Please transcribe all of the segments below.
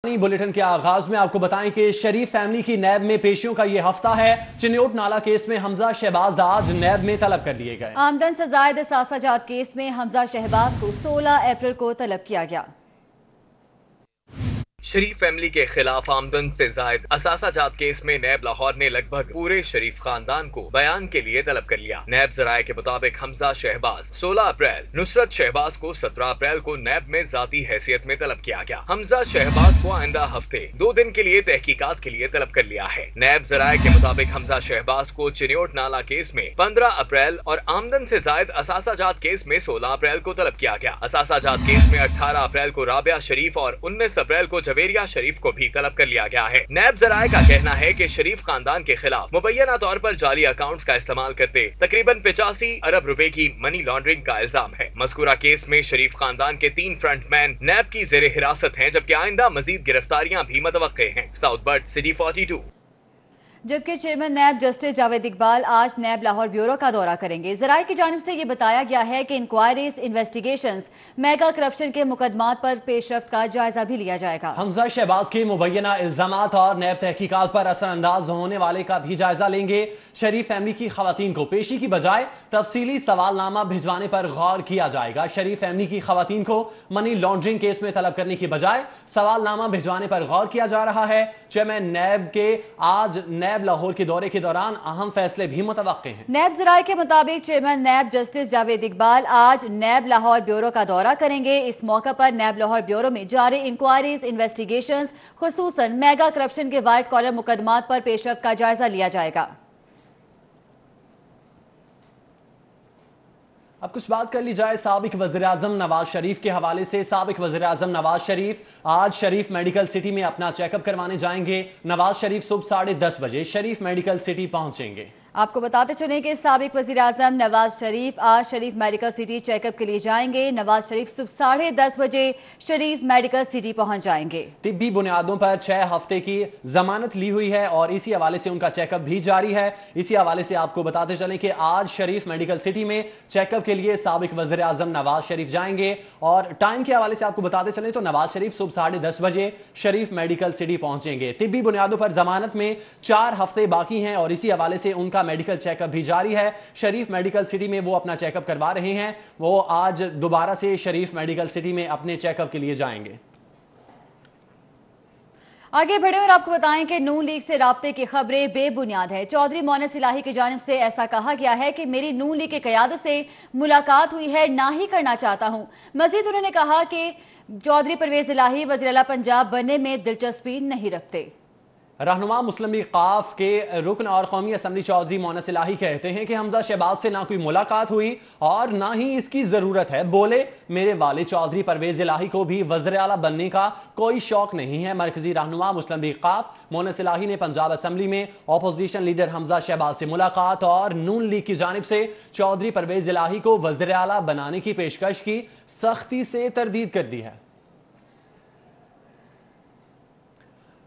Bulletin के आगाज में आपको बताएं कि शरीफ फैमिली की नैब में पेशियों का ये हफ्ता है। चिन्योट नाला केस में हमजा शहबाज आज नैब में तलब कर लिए गए। आमदन से जायद असासाजात केस में हमजा शहबाज को 16 अप्रैल को तलब किया गया। शरीफ फैमिली के खिलाफ आमदन से जायद असासाजात केस में नैब लाहौर ने लगभग पूरे शरीफ खानदान को बयान के लिए तलब कर लिया। नैब जराये के मुताबिक हमजा शहबाज 16 अप्रैल, नुसरत शहबाज को 17 अप्रैल को नैब में जाती हैसियत में तलब किया गया। हमजा शहबाज को आइंदा हफ्ते 2 दिन के लिए तहकीकात के लिए तलब कर लिया है। नैब जराये के मुताबिक हमजा शहबाज को चिन्योट नाला केस में 15 अप्रैल और आमदन से जायद असासाजात केस में 16 अप्रैल को तलब किया गया। असासाजात केस में 18 अप्रैल को राबिया शरीफ और 19 अप्रैल को जवेरिया शरीफ को भी तलब कर लिया गया है। नैब जराये का कहना है कि शरीफ खानदान के खिलाफ मुबैना तौर पर जाली अकाउंट्स का इस्तेमाल करते तकरीबन 85 अरब रुपए की मनी लॉन्ड्रिंग का इल्जाम है। मज़कूरा केस में शरीफ खानदान के 3 फ्रंटमैन नैब की ज़ेरे हिरासत हैं, जबकि आइंदा मजीद गिरफ्तारियां भी मुतवक्के हैं। South bird city 42। जबकि chairman NAB justice Javed Iqbal आज नैब लाहौर ब्यूरो का दौरा करेंगे। ज़राए की जानिब से ये बताया गया है कि इंक्वायरीज, इन्वेस्टिगेशंस, मेगा करप्शन के मुकदमात पर पेशरफ्त का जायजा भी लिया जाएगा। हमजा शहबाज के मुबैना इल्जामात और नैब तहकीकात पर असरअंदाज होने वाले का भी जायजा लेंगे। शरीफ फैमिली की खवातीन को पेशी की बजाय तफसीली सवालनामा भिजवाने पर गौर किया जाएगा। शरीफ फैमिली की खवातीन को मनी लॉन्ड्रिंग केस में तलब करने की बजाय सवालनामा भिजवाने पर गौर किया जा रहा है। चेयरमैन नैब के आज नैब लाहौर के दौरे के दौरान अहम फैसले भी मुतवक्के हैं। नैब ज़राए के मुताबिक chairman NAB justice Javed Iqbal आज नैब लाहौर ब्यूरो का दौरा करेंगे। इस मौके पर नैब लाहौर ब्यूरो में जारी इंक्वायरीज, इन्वेस्टिगेशंस, खुसूसन मेगा करप्शन के वाइट कॉलर मुकदमात पर पेशरफ्त का जायजा लिया जाएगा। अब कुछ बात कर ली जाए साबिक वज़ीर-ए-आज़म नवाज शरीफ के हवाले से। साबिक वज़ीर-ए-आज़म नवाज शरीफ आज शरीफ मेडिकल सिटी में अपना चेकअप करवाने जाएंगे। नवाज शरीफ सुबह 10:30 बजे शरीफ मेडिकल सिटी पहुंचेंगे। आपको बताते चलें कि साबिक वज़ीर आज़म नवाज शरीफ आज शरीफ मेडिकल सिटी चेकअप के लिए जाएंगे। नवाज शरीफ सुबह 10:30 बजे शरीफ मेडिकल सिटी पहुंच जाएंगे। तिब्बी बुनियादों पर 6 हफ्ते की जमानत ली हुई है और इसी हवाले से उनका चेकअप भी जारी है। इसी हवाले से आपको बताते चलें कि आज शरीफ मेडिकल सिटी में चेकअप के लिए साबिक वज़ीर आज़म नवाज शरीफ जाएंगे। और टाइम के हवाले से आपको बताते चलें तो नवाज शरीफ सुबह 10:30 बजे शरीफ मेडिकल सिटी पहुंचेंगे। तिब्बी बुनियादों पर जमानत में 4 हफ्ते बाकी हैं और इसी हवाले से उनका मेडिकल चेकअप भी जारी है। शरीफ मेडिकल सिटी में वो अपना चेकअप करवा रहे हैं। वो आज दोबारा से शरीफ मेडिकल सिटी में अपने चेकअप के लिए जाएंगे। आगे बढ़े और आपको बताएं कि नून लीग से राब्ते की खबरें बेबुनियाद है। चौधरी मोनस इलाही की जानिब से ऐसा कहा गया है कि मेरी नून लीग की क़यादत से मुलाकात हुई है, ना ही करना चाहता हूं। मजीद उन्होंने कहा कि चौधरी परवेज इलाही वज़ीर आला पंजाब बनने में दिलचस्पी नहीं रखते। रहनुमा मुस्लिम लीग काफ के रुकन और कौमी असम्बली चौधरी मोनस इलाही कहते हैं कि हमजा शहबाज से ना कोई मुलाकात हुई और ना ही इसकी जरूरत है। बोले मेरे वालिद चौधरी परवेज इलाही को भी वज़ीर आला बनने का कोई शौक नहीं है। मरकजी रहनुमा मुस्लिम लीग काफ मोनस इलाही ने पंजाब असम्बली में अपोजिशन लीडर हमजा शहबाज से मुलाकात और नून लीग की जानिब से चौधरी परवेज इलाही को वज़ीर आला बनाने की पेशकश की सख्ती से तरदीद कर दी है।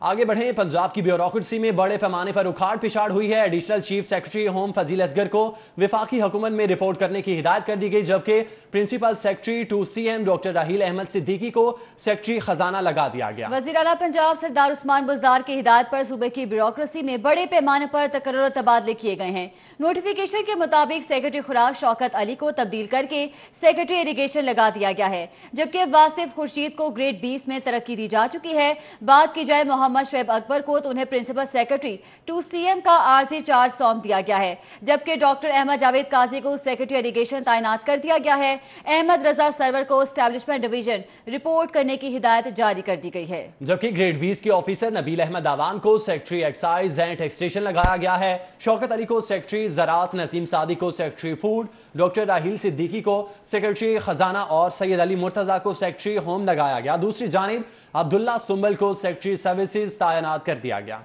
आगे बढ़े, पंजाब की ब्यूरोक्रेसी में बड़े पैमाने पर उखाड़ पिछाड़ हुई है। Additional chief secretary home Fazeel Asghar को विफाकी हुकूमत में रिपोर्ट करने की हिदायत कर दी गई, जबकि principal secretary to CM doctor Raheel Ahmed Siddiqui को सेक्रेटरी खजाना लगा दिया गया। वज़ीर आला पंजाब सरदार उस्मान बुज़दार की हिदायत पर सूबे की ब्यूरोक्रेसी में बड़े पैमाने पर तकर्रुर तबादले किए गए हैं। नोटिफिकेशन के मुताबिक सेक्रेटरी खुराक शौकत अली को तब्दील करके सेक्रेटरी इरिगेशन लगा दिया गया है, जबकि वासिफ खुर्शीद को ग्रेड 20 में तरक्की दी जा चुकी है। बात की जाए मोहम्मद शुएब अकबर को तो उन्हें प्रिंसिपल सेक्रेटरी टू सीएम का आर्जी चार्ज सौंप दिया गया है, जबकि डॉक्टर अहमद जावेद काजी को सेक्रेटरी इरिगेशन तैनात कर दिया गया है। अहमद रजा सरवर को एस्टैब्लिशमेंट डिवीजन रिपोर्ट करने की हिदायत जारी कर दी गई है, जबकि ग्रेड 20 के ऑफिसर नबील अहमद आवान को सेक्रेटरी एक्साइज एंड टैक्सेशन लगाया गया है। शौकत अली को सेक्रेटरी ज़राअत, नसीम सादी को सेक्रेटरी फूड, डॉक्टर राहील सिद्दीकी को सेक्रेटरी खजाना और सैयद अली मुर्तजा को सेक्रेटरी होम लगाया गया। दूसरी जानिब अब्दुल्ला सुंबल को सेक्रेटरी सर्विसेज तैनात कर दिया गया।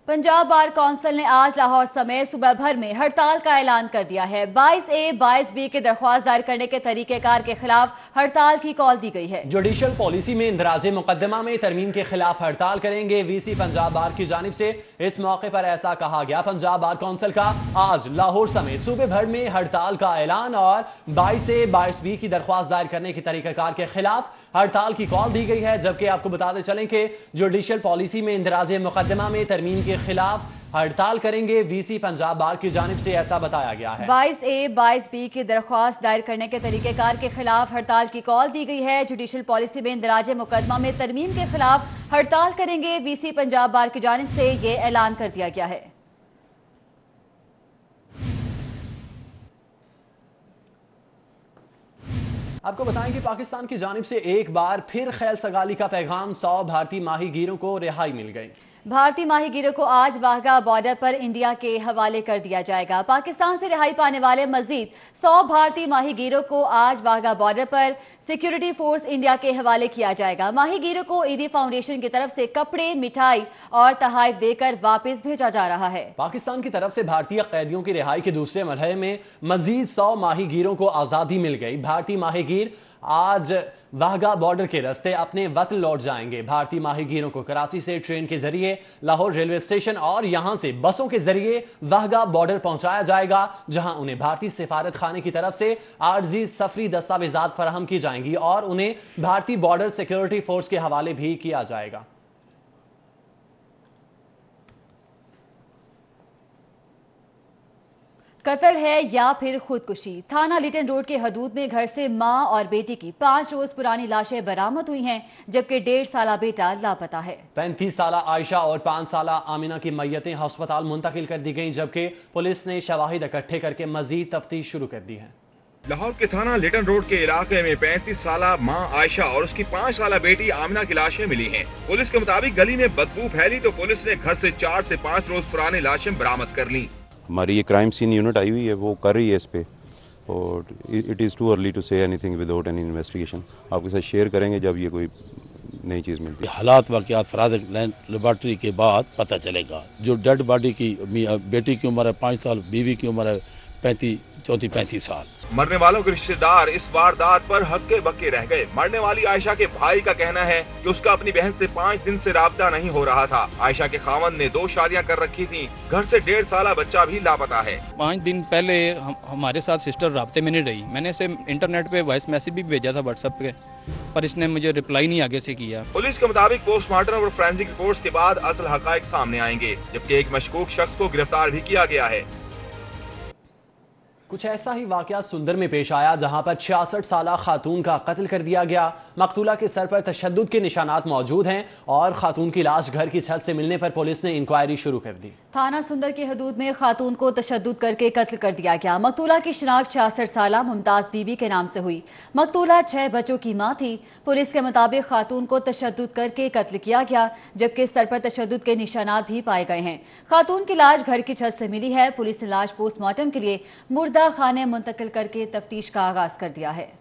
पंजाब बार कौंसिल ने आज लाहौर समेत सूबा भर में हड़ताल का ऐलान कर दिया है। 22A 22B के दरख्वास्त दायर करने के तरीकेकार के खिलाफ हड़ताल की कॉल दी गई है। जुडिशल पॉलिसी में इंदराज मुकदमा में तरमीम के खिलाफ हड़ताल करेंगे वीसी पंजाब बार की जानिब से। इस मौके पर ऐसा कहा गया। पंजाब बार काउंसिल का आज लाहौर समेत सूबे भर में हड़ताल का ऐलान और 22 से 22B की दरख्वास्त दायर करने की तरीकाकार के खिलाफ हड़ताल की कॉल दी गई है। जबकि आपको बताते चलें कि जुडिशल पॉलिसी में इंदराज मुकदमा में तरमीम के खिलाफ हड़ताल करेंगे वीसी पंजाब बार की जानिब से, ऐसा बताया गया है। 22A 22B की दरख्वास्त दायर करने के तरीकेकार के खिलाफ हड़ताल की कॉल दी गई है। जुडिशल पॉलिसी में इंदराज मुकदमा में तरमीम के खिलाफ हड़ताल करेंगे वीसी पंजाब बार की जानिब से, ये ऐलान कर दिया गया है। आपको बताएं कि पाकिस्तान की जानिब से एक बार फिर खैल सगाली का पैगाम। 100 भारतीय माहीगीरों को रिहाई मिल गई। भारतीय माहीगीरों को आज वाघा बॉर्डर पर इंडिया के हवाले कर दिया जाएगा। पाकिस्तान से रिहाई पाने वाले मजीद 100 भारतीय माहीगीरों को आज वाघा बॉर्डर पर सिक्योरिटी फोर्स इंडिया के हवाले किया जाएगा। माहीगीरों को ईदी फाउंडेशन की तरफ से कपड़े, मिठाई और तोहफे देकर वापस भेजा जा रहा है। पाकिस्तान की तरफ से भारतीय कैदियों की रिहाई के दूसरे मरहले में मजीद 100 माहीगीरों को आज़ादी मिल गई। भारतीय माहीगीर आज वाघा बॉर्डर के रास्ते अपने वतन लौट जाएंगे। भारतीय माहीगीरों को कराची से ट्रेन के जरिए लाहौर रेलवे स्टेशन और यहां से बसों के जरिए वाघा बॉर्डर पहुंचाया जाएगा, जहां उन्हें भारतीय सिफारत खाने की तरफ से आर्जी सफरी दस्तावेजात फराहम की जाएंगी और उन्हें भारतीय बॉर्डर सिक्योरिटी फोर्स के हवाले भी किया जाएगा। कत्ल है या फिर खुदकुशी। थाना लिटन रोड के हदूद में घर से मां और बेटी की 5 रोज पुरानी लाशें बरामद हुई हैं, जबकि 1.5 साला बेटा लापता है। 35 साला आयशा और 5 साला आमिना की मैयतें अस्पताल मुंतकिल कर दी गईं, जबकि पुलिस ने शवाहिद इकट्ठे करके मजीद तफ्तीश शुरू कर दी है। लाहौर के थाना लिटन रोड के इलाके में 35 साला मां आयशा और उसकी 5 साला बेटी आमिना की लाशें मिली हैं। पुलिस के मुताबिक गली में बदबू फैली तो पुलिस ने घर से 4 से 5 रोज पुरानी लाशें बरामद कर ली। हमारी ये क्राइम सीन यूनिट आई हुई है, वो कर रही है इस पे, और it is too early to say anything without any investigation. आपके साथ शेयर करेंगे जब ये कोई नई चीज़ मिलती है। हालात वाक़यात फराज़ लेबॉर्ट्री के बाद पता चलेगा। जो डेड बॉडी की बेटी की उम्र है 5 साल, बीवी की उम्र है 34-35 साल। मरने वालों के रिश्तेदार इस वारदात पर हक्के बक्के रह गए। मरने वाली आयशा के भाई का कहना है कि उसका अपनी बहन से 5 दिन से राब्ता नहीं हो रहा था। आयशा के खावंद ने 2 शादियां कर रखी थी। घर से 1.5 साला बच्चा भी लापता है। 5 दिन पहले हमारे साथ सिस्टर राब्ते में नहीं रही। मैंने इसे इंटरनेट पे वॉइस मैसेज भी भेजा था व्हाट्सएप पे, पर इसने मुझे रिप्लाई नहीं आगे से किया। पुलिस के मुताबिक पोस्टमार्टम और फोरेंसिक रिपोर्ट्स के बाद असल हकायक सामने आएंगे, जबकि एक मशकूक शख्स को गिरफ्तार भी किया गया है। कुछ ऐसा ही वाकया सुंदर में पेश आया, जहां पर 66 साला खातून का कत्ल कर दिया गया। मकतूला के सर पर तशद्दुद के निशानात मौजूद हैं और खातून की लाश घर की छत से मिलने पर पुलिस ने इंक्वायरी शुरू कर दी। थाना सुंदर के हदूद में खातून को तशद्दुद करके कत्ल कर दिया गया। मकतूला की शिनाख्त 66 साला मुमताज बीबी के नाम से हुई। मकतूला 6 बच्चों की मां थी। पुलिस के मुताबिक खातून को तशद्दुद करके कत्ल किया गया, जबकि सर पर तशद्दुद के निशानात भी पाए गए हैं। खातून की लाश घर की छत से मिली है। पुलिस ने लाश पोस्टमार्टम के लिए मुर्दा खाने मुंतकिल करके तफ्तीश का आगाज कर दिया है।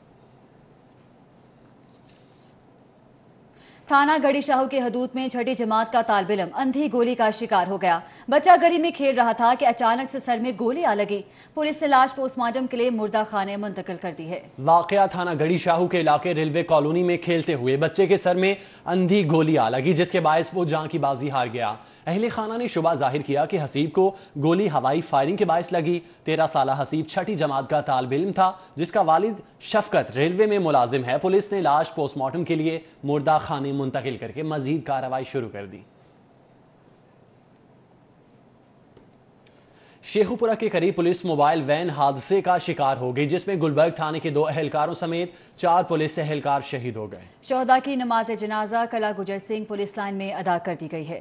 थाना गढ़ी शाहू के हदूद में छठी जमात का तालिब इल्म अंधी गोली का शिकार हो गया। बच्चा गली में खेल रहा था कि अचानक से सर में गोली आ लगी। पुलिस ने लाश पोस्टमार्टम के लिए मुर्दा खाने मुंतकिल कर दी है। वाकया थाना गढ़ी शाहू के इलाके रेलवे कॉलोनी में खेलते हुए बच्चे के सर में अंधी गोली आ लगी, जिसके बायस वो जान की बाजी हार गया। अहले खाना ने शुबा जाहिर किया कि हसीब को गोली हवाई फायरिंग के बायस लगी। 13 साला हसीब छठी जमात का तालिब इल्म था, जिसका वालिद शफकत रेलवे में मुलाजिम है। पुलिस ने लाश पोस्टमार्टम के लिए मुर्दा खाने मुंतकिल करके मजीद कार्रवाई शुरू कर दी। शेखुपुरा के करीब पुलिस मोबाइल वैन हादसे का शिकार हो गई, जिसमें गुलबर्ग थाने के 2 एहलकारों समेत 4 पुलिस एहलकार शहीद हो गए। शोहदा की नमाज जनाजा कला गुजर सिंह पुलिस लाइन में अदा कर दी गई है।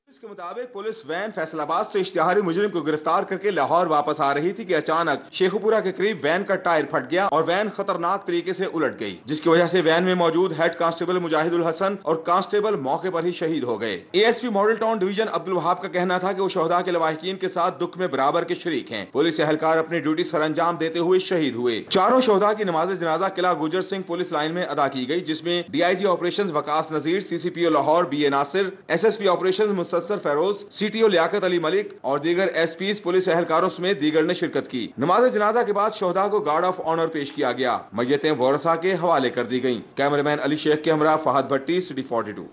पुलिस के मुताबिक पुलिस वैन फैसलाबाद से इश्तिहारी मुजरिम को गिरफ्तार करके लाहौर वापस आ रही थी कि अचानक शेखुपुरा के करीब वैन का टायर फट गया और वैन खतरनाक तरीके से उलट गई, जिसकी वजह से वैन में मौजूद हेड कांस्टेबल मुजाहिदुल हसन और कांस्टेबल मौके पर ही शहीद हो गए। ASP model town division Abdul Wahab का कहना था कि वो शोहदा के लवाहिकीन के साथ दुख में बराबर के शरीक हैं। पुलिस एहलकार अपनी ड्यूटी सरअंजाम देते हुए शहीद हुए। चारों शोहदा की नमाज जनाजा किला गुजर सिंह पुलिस लाइन में अदा की गई, जिसमें DIG operation Waqas Nazir, CCPO Lahore BA Nasir, SSP operation Musassar Feroz, CTO Liaquat Ali Malik और दीगर SPs, पुलिस एहलकारों समेत दीगर ने शिरकत की। नमाज जनाजा के बाद शोहदा को गार्ड ऑफ ऑनर पेश किया गया। मय्यतें वरसा के हवाले कर दी गयी। कैमरामैन अली शेख के हमरा फहद भट्टी, सिटी 42।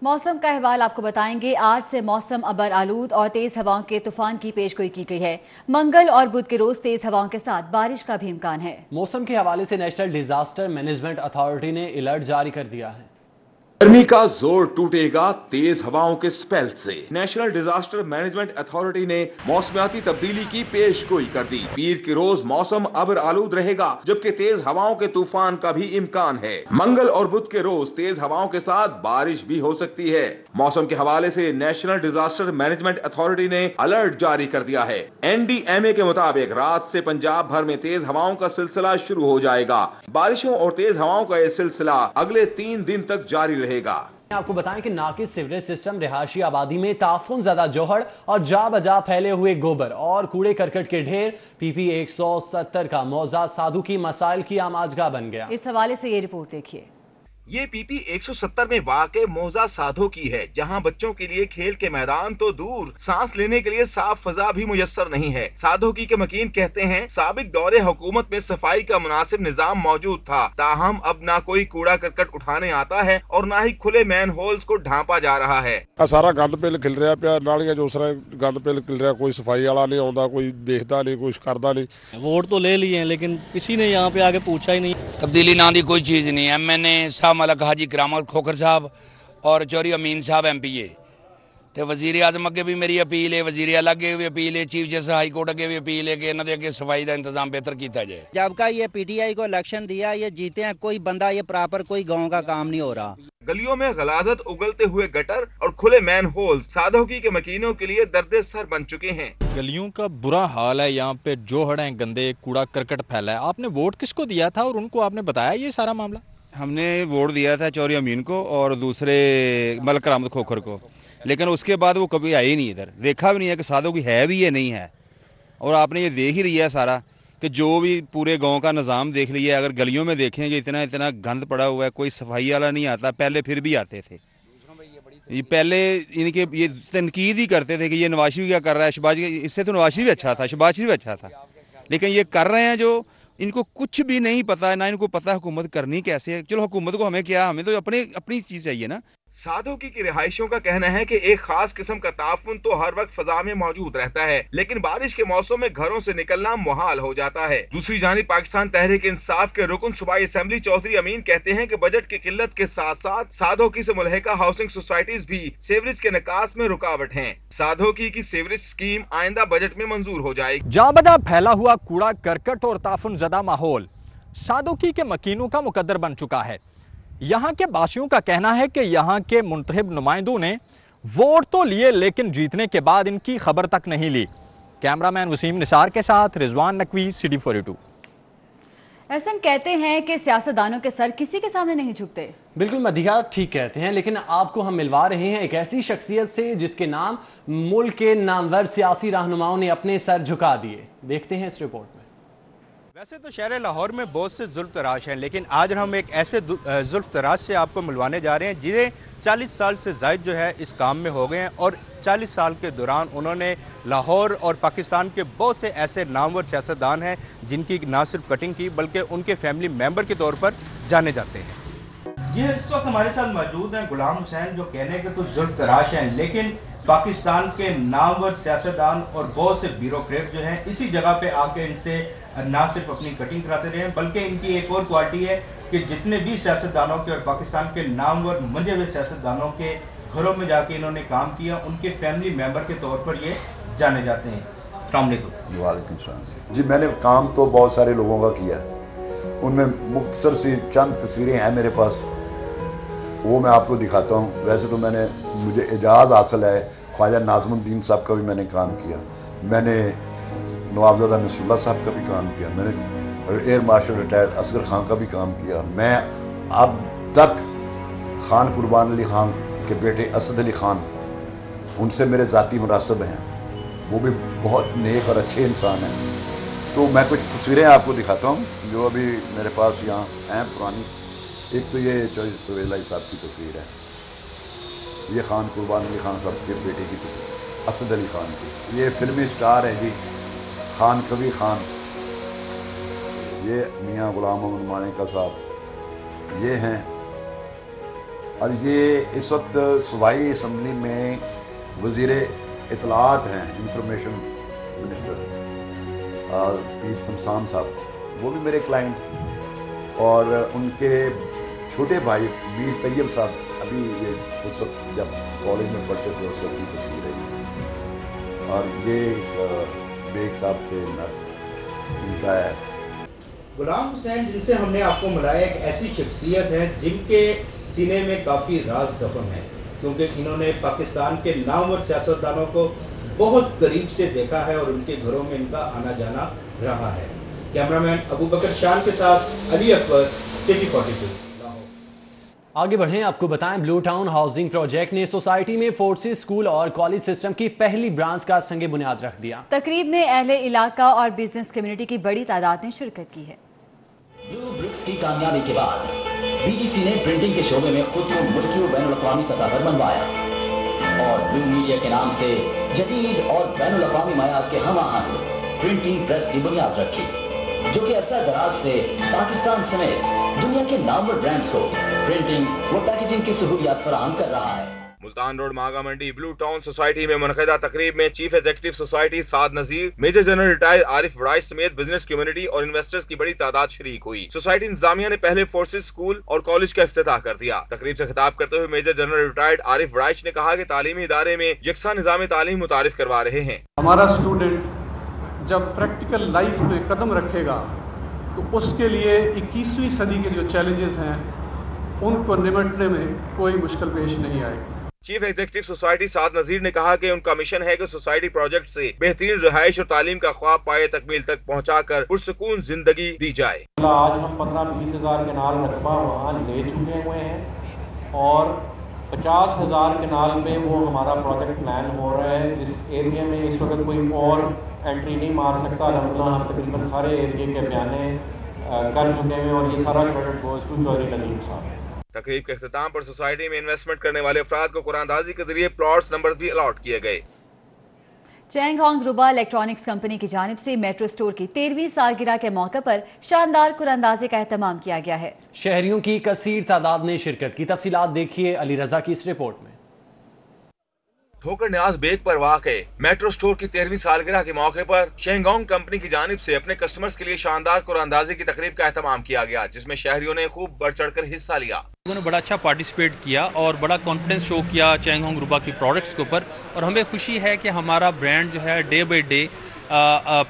मौसम का अहवाल आपको बताएंगे। आज से मौसम अबर आलूद और तेज हवाओं के तूफान की पेशगोई की गई है। मंगल और बुध के रोज तेज हवाओं के साथ बारिश का भी इम्कान है। मौसम के हवाले से नेशनल डिजास्टर मैनेजमेंट अथॉरिटी ने अलर्ट जारी कर दिया है। गर्मी का जोर टूटेगा तेज हवाओं के स्पेल से। नेशनल डिजास्टर मैनेजमेंट अथॉरिटी ने मौसमियाती तब्दीली की पेशगोई कर दी। पीर के रोज मौसम अबर आलूद रहेगा, जबकि तेज हवाओं के तूफान का भी इम्कान है। मंगल और बुध के रोज तेज हवाओं के साथ बारिश भी हो सकती है। मौसम के हवाले से नेशनल डिजास्टर मैनेजमेंट अथॉरिटी ने अलर्ट जारी कर दिया है। NDMA के मुताबिक रात से पंजाब भर में तेज हवाओं का सिलसिला शुरू हो जाएगा। बारिशों और तेज हवाओं का यह सिलसिला अगले 3 दिन तक जारी रहेगा। आपको बताएं कि नाकिस सीवरेज सिस्टम रिहायशी आबादी में ताफुन ज़्यादा जोहड़ और जा बजा फैले हुए गोबर और कूड़े करकट के ढेर PP 170 का मौजा साधु की मसाइल की आमाजगाह बन गया। इस हवाले से ये रिपोर्ट देखिए। ये PP 170 में वाक़े मौजा साधो की है, जहां बच्चों के लिए खेल के मैदान तो दूर, सांस लेने के लिए साफ फजा भी मुयस्सर नहीं है। साधो की के मकीन कहते हैं साबिक दौरे हुकूमत में सफाई का मुनासिब निजाम मौजूद था, ताहम अब ना कोई कूड़ा करकट उठाने आता है और ना ही खुले मैन होल्स को ढांपा जा रहा है। सारा गंद पिल खिल रहा पिया, नालियां जो गंद पिल खिल रहा, कोई सफाई वाला नहीं आता, कोई देखता नहीं, कुछ करता नहीं। वोट तो ले लिए हैं लेकिन किसी ने यहाँ पे आके पूछा ही नहीं। तब्दीली ना दी कोई चीज़ नहीं है। मैंने शाह मलक हाजी करामत खोखर साहब और चौधरी अमीन साहब MPA ਤੇ ਵਜ਼ੀਰ ਆਜ਼ਮ ਅੱਗੇ ਵੀ ਮੇਰੀ ਅਪੀਲ ਹੈ, ਵਜ਼ੀਰ ਆਲਾ ਅੱਗੇ ਵੀ ਅਪੀਲ ਹੈ, ਚੀਫ ਜਸਟਿਸ ਹਾਈ ਕੋर्ट ਅੱਗੇ ਵੀ ਅਪੀਲ ਹੈ ਕਿ ਇਹਨਾਂ ਦੇ ਅੱਗੇ ਸਫਾਈ ਦਾ इंतजाम बेहतर किया जाए। जब का ये PTI को इलेक्शन दिया, ये जीते हैं, कोई बंदा ये प्रॉपर कोई गांव का काम नहीं हो रहा। गलियों में गलाजत, उगलते हुए गटर और खुले मैन होल्स साधोगी के मकीनों के लिए दर्द सर बन चुके हैं। गलियों का बुरा हाल है, यहाँ पे जोहड़ है, गंदे कूड़ा करकट फैला है। आपने वोट किसको दिया था और उनको आपने बताया ये सारा मामला? हमने वोट दिया था चौधरी अमीन को और दूसरे मलक करामत खोखर को, लेकिन उसके बाद वो कभी आए ही नहीं, इधर देखा भी नहीं है कि साधो की है भी ये नहीं है। और आपने ये देख ही लिया है सारा कि जो भी पूरे गांव का निज़ाम देख लिया। अगर गलियों में देखेंगे इतना इतना गंद पड़ा हुआ है, कोई सफाई वाला नहीं आता। पहले फिर भी आते थे, ये पहले इनके ये तनकीद ही करते थे कि ये नवाज शरीफ क्या कर रहा है, शहबाज, इससे तो नवाज शरीफ भी अच्छा था, शहबाज शरीफ भी अच्छा था, लेकिन ये कर रहे हैं जो इनको कुछ भी नहीं पता, ना इनको पता हुकूमत करनी कैसे है। चलो हुकूमत को हमें क्या, हमें तो अपनी चीज़ चाहिए ना। साधोगी की रिहायशों का कहना है कि एक खास किस्म का ताफुन तो हर वक्त फजा में मौजूद रहता है, लेकिन बारिश के मौसम में घरों से निकलना मुहाल हो जाता है। दूसरी जानिब पाकिस्तान तहरीक इंसाफ के रुकन सूबाई असेंबली चौधरी अमीन कहते हैं कि बजट की किल्लत के साथ साथ साधोगी से मुल्हिका हाउसिंग सोसाइटीज भी सीवरेज के निकास में रुकावट हैं। साधोगी की सीवरेज स्कीम आइंदा बजट में मंजूर हो जाएगी। जाबदा फैला हुआ कूड़ा करकट और ताफुन ज़दा माहौल साधोगी के मकीनों का मुकद्दर बन चुका है। यहाँ के बासियों का कहना है कि यहाँ के मुंतखब नुमाइंदों ने वोट तो लिए लेकिन जीतने के बाद इनकी खबर तक नहीं ली। कैमरामैन वसीम निसार के साथ रिजवान नकवी, सिटी 42। एहसन कहते हैं कि सियासतदानों के सर किसी के सामने नहीं झुकते। बिल्कुल मदिहा ठीक कहते हैं, लेकिन आपको हम मिलवा रहे हैं एक ऐसी शख्सियत से जिसके नाम मुल्क के नामवर सियासी रहनुमाओं ने अपने सर झुका दिए। देखते हैं इस रिपोर्ट में। वैसे तो शहर लाहौर में बहुत से जुल्फ तराश हैं, लेकिन आज हम एक ऐसे जुल्फ तराश से आपको मिलवाने जा रहे हैं जिन्हें 40 साल से ज़ायद जो है इस काम में हो गए हैं और 40 साल के दौरान उन्होंने लाहौर और पाकिस्तान के बहुत से ऐसे नामवर सियासतदान हैं जिनकी ना सिर्फ कटिंग की बल्कि उनके फैमिली मेंबर के तौर पर जाने जाते हैं। ये इस वक्त हमारे साथ मौजूद हैं गुलाम हुसैन, जो कहने के तो जुल्फ तराश हैं, लेकिन पाकिस्तान के नामवर सियासतदान और बहुत से ब्यूरोक्रेट जो हैं इसी जगह पे आके इनसे ना सिर्फ अपनी कटिंग कराते रहे हैं, बल्कि इनकी एक और क्वालिटी है कि जितने भी सियासतदानों के और पाकिस्तान के नामवर मंजे हुए सियासतदानों के घरों में जाके इन्होंने काम किया, उनके फैमिली मेंबर के तौर पर ये जाने जाते हैं। अस्सलाम वालेकुम। जी, मैंने काम तो बहुत सारे लोगों का किया, उनमें मुख्तसर सी चंद तस्वीरें हैं मेरे पास, वो मैं आपको दिखाता हूँ। वैसे तो मुझे एजाज़ हासिल है, ख्वाजा नाज़मुद्दीन साहब का भी मैंने काम किया, मैंने नवाबजादा नसरुल्लाह साहब का भी काम किया, मैंने air marshal retired Asghar Khan का भी काम किया। मैं अब तक खान कुर्बान अली खान के बेटे असद अली खान, उनसे मेरे ज़ाती मुरासब हैं, वो भी बहुत नेक और अच्छे इंसान हैं। तो मैं कुछ तस्वीरें आपको दिखाता हूँ जो अभी मेरे पास यहाँ हैं पुरानी। एक तो ये चौधरी परवेज़ इलाही साहब की तस्वीर है, یہ خان قربان علی خان صاحب کے بیٹے کی اسد علی خان کی. یہ فلمی اسٹار ہیں جی خان کبھی خان. یہ میاں غلام محمد مانیکا صاحب یہ ہیں. اور یہ اس وقت صوبائی اسمبلی میں وزیر اطلاعات ہیں, انفارمیشن منسٹر پیر شمسان صاحب, وہ بھی میرے کلائنٹ. اور ان کے چھوٹے بھائی میر طیب صاحب ابھی یہ اس وقت جب کالج میں پڑھتے تھے اس وقت کی تصویر ہے. اور یہ بیگ صاحب تھے نرس, ان کا ہے. غلام حسین جن سے ہم نے آپ کو ملایا ایک ایسی شخصیت ہے جن کے سینے میں کافی راز دفن ہے, کیونکہ انہوں نے پاکستان کے نامور سیاستدانوں کو بہت قریب سے دیکھا ہے اور ان کے گھروں میں ان کا آنا جانا رہا ہے. کیمرامین ابو بکر شان کے ساتھ علی اکبر, سٹی 42. آگے بڑھیں, آپ کو بتائیں بلو ٹاؤن ہاؤسنگ پروجیکٹ نے سوسائٹی میں فورسز اسکول اور کالج سسٹم کی پہلی برانچ کا سنگ بنیاد رکھ دیا. تقریب میں اہل علاقہ اور بزنس کمیونٹی کی بڑی تعداد نے شرکت کی ہے. بلو برکس کی کامیابی کے بعد بی جی سی نے پرنٹنگ کے شعبے میں خود کو ملکی و بین الاقوامی سطح پر بنوایا اور بلو میڈیا کے نام سے جدید اور بین الاقوامی معیار کے ہم آہنگ پرنٹنگ پریس کی بنیاد رکھی, جو کہ عرصہ دراز سے پاکستان سمیت دنیا کے نامور برانڈز کو پرنٹنگ و پیکیجنگ کی سہولیات فراہم کر رہا ہے. ملتان روڈ ماگا منڈی بلو ٹاؤن سوسائٹی میں منعقدہ تقریب میں چیف ایگزیکٹو سوسائٹی سعد نذیر, میجر جنرل ریٹائر عارف وڑائچ سمیت بزنس کمیونٹی اور انویسٹرز کی بڑی تعداد شریک ہوئی. سوسائٹی انتظامیہ نے پہلے فورسز اسکول اور کالج کا افتتاح کر دیا. تقریب سے خطاب کرتے ہوئے میجر جنرل ریٹائرڈ عارف وڑائچ نے کہا کہ تعلیمی ادارے میں یکساں نظام تعلیم متعارف کروا رہے ہیں. ہمارا اسٹوڈنٹ جب پریکٹیکل لائف میں قدم رکھے گا تو اس کے لیے 21ویں صدی کے جو چیلنجز ہیں ان کو نمٹنے میں کوئی مشکل پیش نہیں آئے. چیف ایگزیکٹو سوسائٹی سعد نذیر نے کہا کہ ان کا مشن ہے کہ سوسائٹی پروجیکٹ سے بہترین رہائش اور تعلیم کا خواب پائے تکمیل تک پہنچا کر پرسکون زندگی دی جائے. آج ہم 15-20 ہزار کنال رقبہ وہاں لے چکے ہوئے ہیں اور 50,000 کنال پہ وہ ہمارا پروجیکٹ پلان ہو رہا ہے, جس ایریا میں اس وقت کوئی اور انٹری نہیں مار سکتا. الحمدللہ ہم تقریباً سارے ایریا کے بیانے کر چکے ہیں اور یہ سارا credit goes to Chaudhry Nadeem Sahib. تقریب کے اختتام پر سوسائٹی میں انویسٹمنٹ کرنے والے افراد کو قرآن اندازی کے ذریعے پلاٹس نمبر بھی الاٹ کیے گئے. چینگ ہانگ روبا الیکٹرانکس کمپنی کی جانب سے میٹرو اسٹور کی 13ویں سالگرہ کے موقع پر شاندار قرآن اندازی کا اہتمام کیا گیا ہے. شہریوں کی کثیر تعداد نے شرکت کی. تفصیلات دیکھیے علی رضا کی اس رپورٹ میں. ٹھوکر نیاز بیگ پر واقع میٹرو اسٹور کی 13ویں سالگرہ کے موقع پر شینگونگ کمپنی کی جانب سے اپنے کسٹمرز کے لیے شاندار قرآن اندازی کی تقریب کا اہتمام کیا گیا, جس میں شہریوں نے خوب بڑھ چڑھ کر حصہ لیا. لوگوں نے بڑا اچھا پارٹیسپیٹ کیا اور بڑا کانفیڈنس شو کیا چینگ ہانگ روبا کی پروڈکٹس کے اوپر, اور ہمیں خوشی ہے کہ ہمارا برانڈ جو ہے ڈے بائی ڈے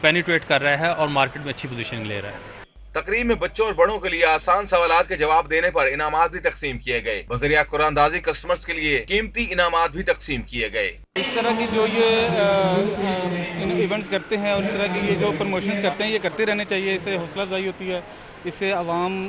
پینیٹریٹ کر رہا ہے اور مارکیٹ میں اچھی پوزیشن لے رہا ہے. تقریب میں بچوں اور بڑوں کے لیے آسان سوالات کے جواب دینے پر انعامات بھی تقسیم کیے گئے. بذریعہ قرآن اندازی کسٹمرز کے لیے قیمتی انعامات بھی تقسیم کیے گئے. اس طرح کی جو یہ ایونٹس کرتے ہیں اور اس طرح کی یہ جو پروموشنز کرتے ہیں یہ کرتے رہنے چاہیے. اس سے حوصلہ افزائی ہوتی ہے, اس سے عوام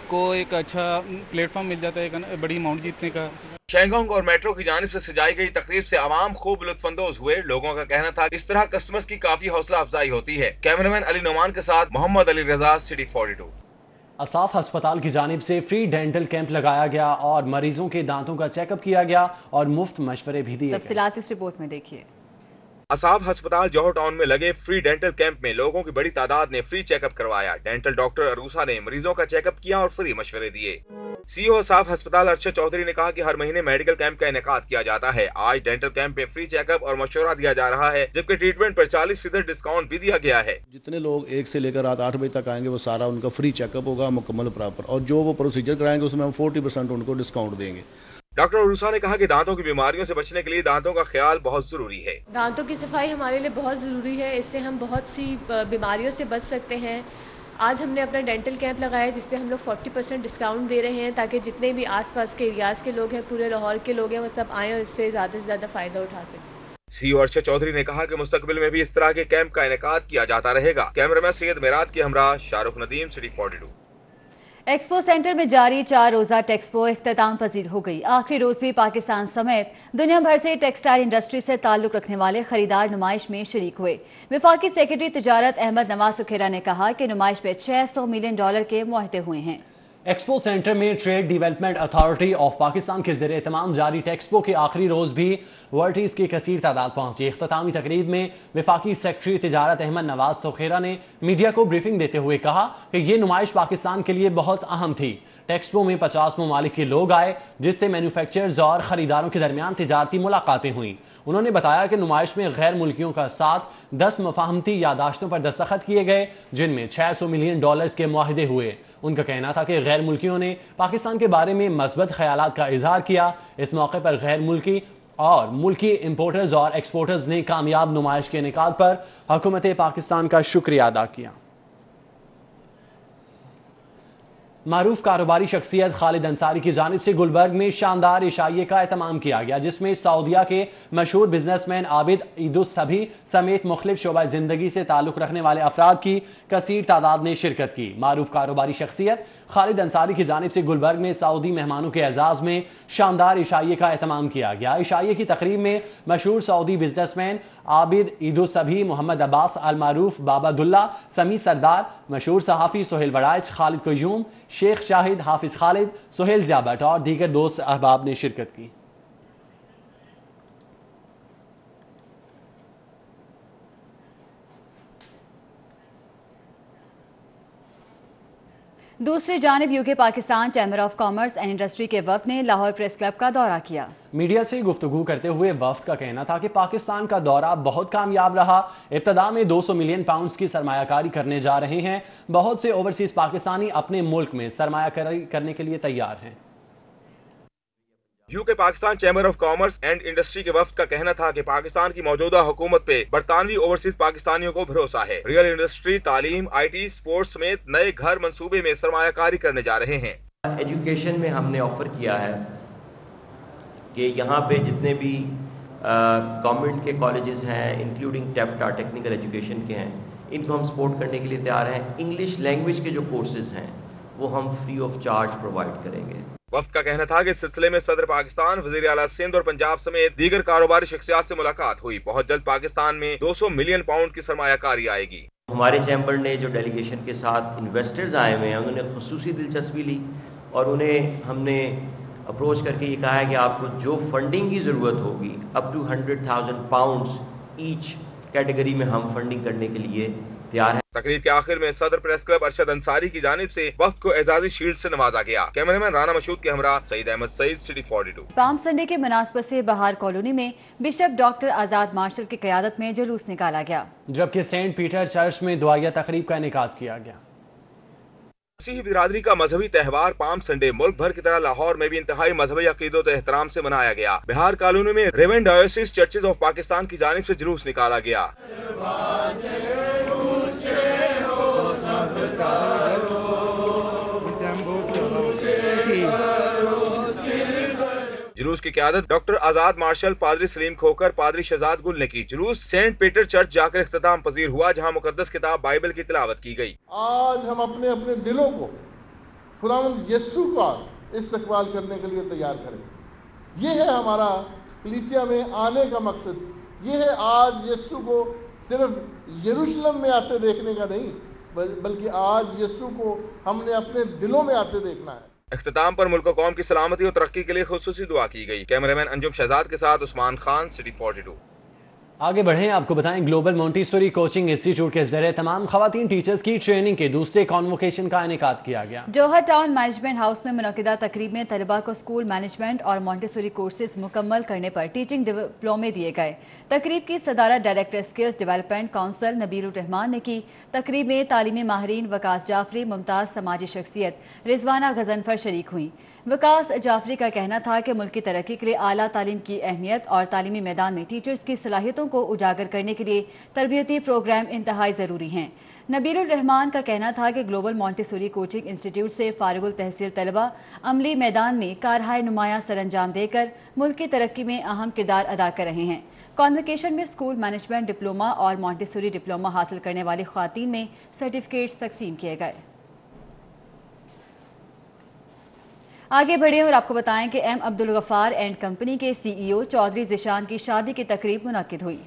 کو ایک اچھا پلیٹ فارم مل جاتا ہے ایک بڑی اماؤنٹ جیتنے کا. شینگونگ اور میٹرو کی جانب سے سجائی گئی تقریب سے عوام خوب لطف اندوز ہوئے. لوگوں کا کہنا تھا اس طرح کسٹمرز کی کافی حوصلہ افزائی ہوتی ہے. کیمرامین علی نعمان کے ساتھ محمد علی رضا, سٹی 42. اصاف ہسپتال کی جانب سے فری ڈینٹل کیمپ لگایا گیا اور مریضوں کے دانتوں کا چیک اپ کیا گیا اور مفت مشورے بھی دیے گئے. تفصیلات اس رپورٹ میں دیکھیے. اصاف ہسپتال جوہر ٹاؤن میں لگے فری ڈینٹل کیمپ میں لوگوں کی بڑی تعداد نے فری چیک اپ کروایا. ڈینٹل ڈاکٹر عروسہ نے مریضوں کا چیک اپ کیا اور فری مشورے دیے. سی او اصاف ہسپتال ارشد چودھری نے کہا کہ ہر مہینے میڈیکل کیمپ کا انعقاد کیا جاتا ہے. آج ڈینٹل کیمپ میں فری چیک اپ اور مشورہ دیا جا رہا ہے, جبکہ ٹریٹمنٹ پر 40% ڈسکاؤنٹ بھی دیا گیا ہے. جتنے لوگ 1 سے لے کر رات 8 بجے تک آئیں گے وہ سارا ان کا فری چیک اپ ہوگا مکمل پراپر, اور جو وہ پروسیجر کرائیں گے اس میں ہم 40% ان کو ڈسکاؤنٹ دیں گے. ڈاکٹر عروسہ نے کہا کہ دانتوں کی بیماریوں سے بچنے کے لیے دانتوں کا خیال بہت ضروری ہے. دانتوں کی صفائی ہمارے لیے بہت ضروری ہے, اس سے ہم بہت سی بیماریوں سے بچ سکتے ہیں. آج ہم نے اپنا ڈینٹل کیمپ لگایا جس پہ ہم لوگ 40% ڈسکاؤنٹ دے رہے ہیں تاکہ جتنے بھی آس پاس کے ایریاز کے لوگ ہیں, پورے لاہور کے لوگ ہیں, وہ سب آئیں اور اس سے زیادہ سے زیادہ فائدہ اٹھا سکیں. سی او ارشد چودھری نے کہا کہ مستقبل میں بھی اس طرح کے کیمپ کا انعقاد کیا جاتا رہے گا. کیمرامین سید میرات کے ہمراہ Shah Rukh Nadeem, city 42. Expo centre میں جاری 4 روزہ ٹیکسپو اختتام پذیر ہو گئی. آخری روز بھی پاکستان سمیت دنیا بھر سے ٹیکسٹائل انڈسٹری سے تعلق رکھنے والے خریدار نمائش میں شریک ہوئے. وفاقی سیکرٹری تجارت احمد نواز سکھیرا نے کہا کہ نمائش میں $600 ملین کے معاہدے ہوئے ہیں. एक्सपो सेंटर में trade development authority of Pakistan के ज़रिए तमाम जारी टेक्सपो के आखिरी रोज़ भी वर्टीज़ की कसीर तादाद पहुंची। इख्तितामी तकरीब में वफाकी सेक्रेटरी तिजारत अहमद नवाज सुखेरा ने मीडिया को ब्रीफिंग देते हुए कहा कि ये नुमाइश पाकिस्तान के लिए बहुत अहम थी। टेक्सपो में 50 ममालिक के लोग आए, जिससे मैन्युफैक्चरर्स और ख़रीदारों के दरमियान तिजारती मुलाकातें हुईं। उन्होंने बताया कि नुमाइश में गैर मुल्कियों का साथ 10 मफाहमती यादाश्तों पर दस्तखत किए गए, जिनमें $600 मिलियन के मुआहदे हुए। उनका कहना था कि गैर मुल्कियों ने पाकिस्तान के बारे में मस्बत ख्यालात का इजहार किया। इस मौके पर गैर मुल्की और मुल्की इम्पोर्टर्स और एक्सपोर्टर्स ने कामयाब नुमाइश के इनेकाद पर हुकूमत पाकिस्तान का शुक्रिया अदा किया। मारूफ कारोबारी शख्सियत खालिद अंसारी की जानिब से गुलबर्ग में शानदार इशाइये का एहतमाम किया गया, जिसमें सऊदिया के मशहूर बिजनेसमैन आबिद ईदुस्सभी समेत मुख्तलिफ शोबा जिंदगी से ताल्लुक़ रखने वाले अफराद की कसीर तादाद ने शिरकत की। मारूफ कारोबारी शख्सियत खालिद अंसारी की जानिब से गुलबर्ग में सऊदी मेहमानों के एजाज़ में शानदार इशाइये का एहतमाम किया गया। इशाइये की तकरीब में मशहूर सऊदी बिजनेसमैन आबिद ईदुस्सभी, मोहम्मद अब्बास अल मारूफ, बाबादुल्ला, समी सरदार, मशहूर सहाफ़ी सोहेल वड़ाइच, खालिद कयूम, शेख शाहिद, हाफिज खालिद, सोहेल ज़ियाबट और दीगर दोस्त अहबाब ने शिरकत की। दूसरी जानिब UK Pakistan chamber of commerce and industry के वफ्द ने लाहौर प्रेस क्लब का दौरा किया। मीडिया से गुफ्तगू करते हुए वफ्द का कहना था कि पाकिस्तान का दौरा बहुत कामयाब रहा। इब्तदा में 200 मिलियन पाउंड्स की सरमायाकारी करने जा रहे हैं। बहुत से ओवरसीज पाकिस्तानी अपने मुल्क में सरमायाकारी करने के लिए तैयार हैं। UK Pakistan chamber of commerce and industry के वफ्द का कहना था कि पाकिस्तान की मौजूदा हुकूमत पे बरतानवी ओवरसीज पाकिस्तानियों को भरोसा है। रियल इंडस्ट्री, तालीम, IT, स्पोर्ट्स समेत नए घर मंसूबे में सरमायाकारी करने जा रहे हैं। एजुकेशन में हमने ऑफर किया है कि यहाँ पे जितने भी गवर्नमेंट के कॉलेजेस हैं, इंक्लूडिंग टेफ्टा टेक्निकल एजुकेशन के हैं, इनको हम सपोर्ट करने के लिए तैयार हैं। इंग्लिश लैंग्वेज के जो कोर्सेज हैं वो हम फ्री ऑफ चार्ज प्रोवाइड करेंगे। वफ्द का कहना था कि इस सिलसिले में सदर पाकिस्तान, वज़ीर आला सिंध और पंजाब समेत दीगर कारोबारी शख्सियात से मुलाकात हुई। बहुत जल्द पाकिस्तान में 200 मिलियन पाउंड की सरमायाकारी आएगी। हमारे चैम्बर ने जो डेलीगेशन के साथ इन्वेस्टर्स आए हुए हैं, उन्होंने खुसूसी दिलचस्पी ली और उन्हें हमने अप्रोच करके ये कहा है कि आपको जो फंडिंग की ज़रूरत होगी up to 100,000 pounds each category में हम फंडिंग करने के लिए तैयार है। तकरीब के आखिर में सदर प्रेस क्लब अरशद अंसारी की जानिब से वफ्द को एजाजी शील्ड से नवाजा गया। कैमरामैन राना मशहूद के हमरा Saeed Ahmed Saeed, city 42। Palm Sunday के मुनासबत से बहार कॉलोनी में बिशप डॉक्टर आजाद मार्शल की क़यादत में जुलूस निकाला गया, जबकि सेंट पीटर चर्च में दुआया तकरीब का इनेकाद किया गया। मसीही बिरादरी का मजहबी त्यौहार पाम संडे मुल्क भर की तरह लाहौर में भी इंतहाई मजहबी अकीदत और एहतराम से मनाया गया। बिहार कॉलोनी में रेवेंड डायोसिस चर्चेज ऑफ पाकिस्तान की जानिब से जुलूस निकाला गया। जुलूस की क़यादत डॉक्टर आजाद मार्शल, पादरी सलीम खोकर, पादरी शहजाद गुल ने की। जुलूस सेंट पीटर चर्च जाकर इख्तिताम पजीर हुआ, जहां मुकद्दस किताब बाइबल की तिलावत की गई। आज हम अपने अपने दिलों को खुदावंद यीशु का इस्तकबाल करने के लिए तैयार करें। ये है हमारा कलीसिया में आने का मकसद। ये है आज यीशु को सिर्फ यरूशलेम में आते देखने का नहीं, बल्कि आज यीशु को हमने अपने दिलों में आते देखना है। इख्तिताम पर मुल्क कौम की सलामती और तरक्की के लिए खुसूसी दुआ की गई। कैमरामैन अंजुम शहजाद के साथ उस्मान खान, सिटी 42। आगे बढ़ें, आपको बताएं ग्लोबल मोंटेसोरी कोचिंग इंस्टीट्यूट के जरिए तमाम खवातीन टीचर्स की ट्रेनिंग के दूसरे कॉन्वोकेशन का इनेकाद किया गया। जौहर टाउन मैनेजमेंट हाउस में मुनक्किदा तकरीब में तलबा को स्कूल मैनेजमेंट और मोंटेसोरी कोर्सेज मुकम्मल करने पर टीचिंग डिप्लोमे दिए गए। तकरीब की सदारत director skills development council Nabeel Rahman ने की। तकरीब में तालीमी माहिरीन वकास जाफरी, मुमताज़ समाजी शख्सियत रिजवाना गजनफर शरीक हुई। वकास जाफरी का कहना था कि मुल्क की तरक्की के लिए आला तालीम की अहमियत और तालीमी मैदान में टीचर्स की सलाहियतों को उजागर करने के लिए तरबियती प्रोग्राम इंतहाई ज़रूरी हैं। नबील रहमान का कहना था कि ग्लोबल मोंटेसोरी कोचिंग इंस्टीट्यूट से फारिगुल तहसील तलबा अमली मैदान में कारहाय नुमाया सरअंजाम देकर मुल्क की तरक्की में अहम किरदार अदा कर रहे हैं। कॉन्वोकेशन में स्कूल मैनेजमेंट डिप्लोमा और मोंटेसोरी डिप्लोमा हासिल करने वाली ख़वातीन में सर्टिफिकेट्स तकसीम किए गए। आगे बढ़े और आपको बताएं कि M Abdul Ghaffar and company के CEO चौधरी ज़िशान की शादी की तकरीब मुनक्किद हुई।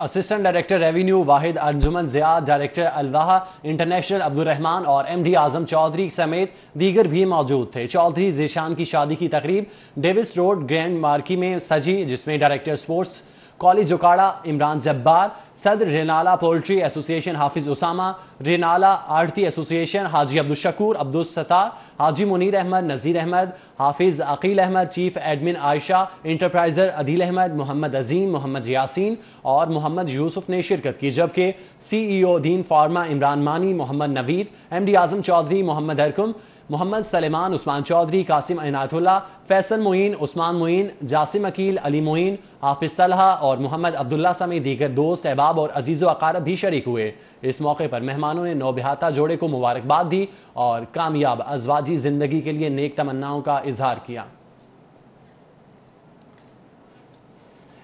اسسٹنٹ ڈائریکٹر ریونیو واحد انجمن ضیاء، ڈائریکٹر الواحا انٹرنیشنل عبدالرحمان اور MD اعظم چودھری سمیت دیگر بھی موجود تھے۔ چودھری ذیشان کی شادی کی تقریب ڈیوس روڈ گرینڈ مارکی میں سجی، جس میں director sports college Okara Imran Jabbar, صدر رینالا پولٹری ایسوسی ایشن حافظ اسامہ، رینالا آڑتی ایسوسی ایشن حاجی عبدالشکور عبدالستار، حاجی منیر احمد، نذیر احمد، حافظ عقیل احمد، چیف ایڈمن عائشہ، انٹرپرائزر عدیل احمد، محمد عظیم، محمد یاسین اور محمد یوسف نے شرکت کی، جبکہ CEO دین فارما عمران مانی، محمد نوید، MD اعظم چودھری، محمد ارکم، محمد سلیمان، عثمان چودھری، قاسم عنایت اللہ، فیصل معین، عثمان معین، جاسم عقیل، علی معین، حافظ طلحہ اور محمد عبداللہ سمیت دیگر دوست، احباب اور عزیز و اقارب بھی شریک ہوئے۔ اس موقع پر مہمانوں نے نوبہاتا جوڑے کو مبارکباد دی اور کامیاب ازواجی زندگی کے لیے نیک تمناؤں کا اظہار کیا۔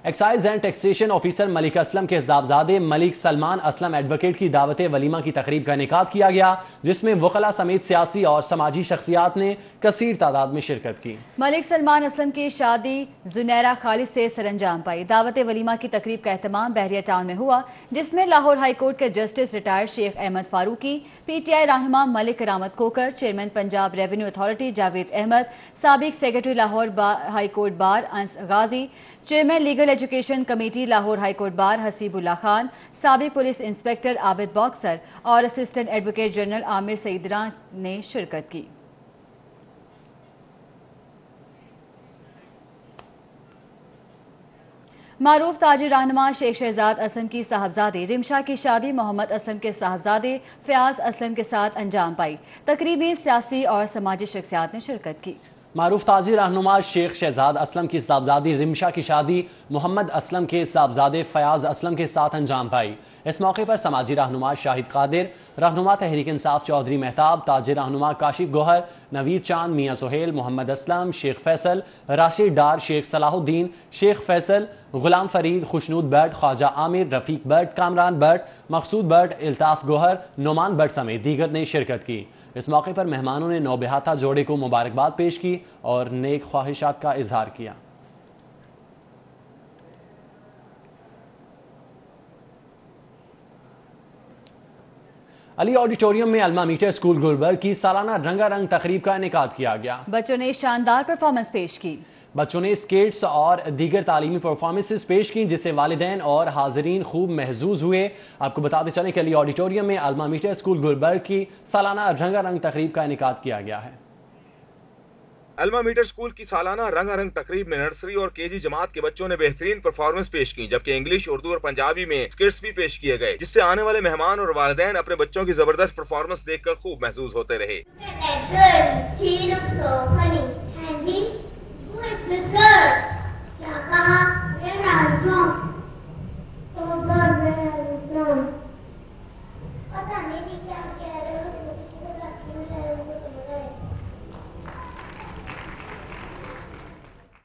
ایکسائز اینڈ ٹیکسیشن آفیسر ملک اسلم کے صاحبزادے ملک سلمان اسلم ایڈوکیٹ کی دعوت ولیمہ کی تقریب کا انعقاد کیا گیا، جس میں وکلاء سمیت سیاسی اور سماجی شخصیات نے کثیر تعداد میں شرکت کی۔ ملک سلمان اسلم کی شادی زنیرہ خالد سے سر انجام پائی۔ دعوت ولیمہ کی تقریب کا اہتمام بحریہ ٹاؤن میں ہوا، جس میں لاہور ہائی کورٹ کے justice retired Sheikh Ahmed Farooqi, PTI رہنما Malik Karamat Khokhar, chairman Punjab revenue authority Javed Ahmed, سابق secretary Lahore high court bar Anas Ghazi, chairman legal education committee Lahore high court bar Haseeb Ullah Khan, سابق پولیس انسپیکٹر عابد باکسر اور assistant advocate general Amir Saeedran نے شرکت کی۔ معروف تاجر رہنما شیخ شہزاد اسلم کی صاحبزادے رمشا کی شادی محمد اسلم کے صاحبزادے فیاض اسلم کے ساتھ انجام پائی۔ تقریب میں سیاسی اور سماجی شخصیات نے شرکت کی۔ معروف تاجر رہنما شیخ شہزاد اسلم کی صاحبزادی رمشا کی شادی محمد اسلم کے صاحبزادے فیاض اسلم کے ساتھ انجام پائی۔ اس موقع پر سماجی رہنما شاہد قادر، رہنما تحریک انصاف چودھری مہتاب، تاجر رہنما کاشف گوہر، نوید چاند، میاں سہیل، محمد اسلم، شیخ فیصل، راشد ڈار، شیخ صلاح الدین، شیخ فیصل، غلام فرید، خوشنود بٹ، خواجہ عامر، رفیق بٹ، کامران بٹ، مقصود بٹ، الطاف گوہر، نعمان بٹ سمیت دیگر نے شرکت کی۔ اس موقع پر مہمانوں نے نوبہاتا جوڑے کو مبارکباد پیش کی اور نیک خواہشات کا اظہار کیا۔ علی آڈیٹوریم میں الما میٹر اسکول گلبرگ کی سالانہ رنگا رنگ تقریب کا انعقاد کیا گیا۔ بچوں نے شاندار پرفارمنس پیش کی۔ بچوں نے اسکیٹس اور دیگر تعلیمی پرفارمنسز پیش کی، جس سے والدین اور حاضرین خوب محظوظ ہوئے۔ آپ کو بتاتے چلیں کہ علی آڈیٹوریم میں الما میٹر اسکول گلبرگ کی سالانہ رنگا رنگ تقریب کا انعقاد کیا گیا ہے۔ الما میٹر اسکول کی سالانہ رنگا رنگ تقریب میں نرسری اور KG جماعت کے بچوں نے بہترین پرفارمنس پیش کی، جبکہ انگلش، اردو اور پنجابی میں اسکٹس بھی پیش کیے گئے، جس سے آنے والے مہمان اور والدین اپنے بچوں کی زبردست پرفارمنس دیکھ کر خوب محظوظ ہوتے رہے۔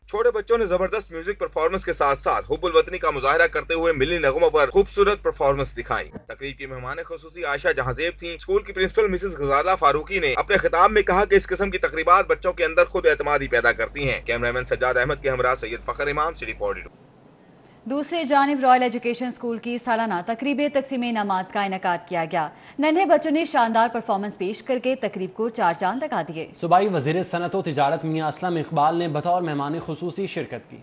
چھوٹے بچوں نے زبردست میوزک پرفارمنس کے ساتھ ساتھ حب الوطنی کا مظاہرہ کرتے ہوئے ملی نغموں پر خوبصورت پرفارمنس دکھائی۔ تقریب کی مہمان خصوصی عائشہ جہانزیب تھیں۔ اسکول کی پرنسپل مسز غزالہ فاروقی نے اپنے خطاب میں کہا کہ اس قسم کی تقریبات بچوں کے اندر خود اعتمادی پیدا کرتی ہیں۔ کیمرہ مین سجاد احمد کے ہمراہ سید فخر امام، City 42۔ دوسری جانب رائل ایجوکیشن اسکول کی سالانہ تقریب تقسیم انعامات کا انعقاد کیا گیا۔ ننھے بچوں نے شاندار پرفارمنس پیش کر کے تقریب کو چار چاند لگا دیے۔ صوبائی وزیر صنعت و تجارت میاں اسلم اقبال نے بطور مہمان خصوصی شرکت کی۔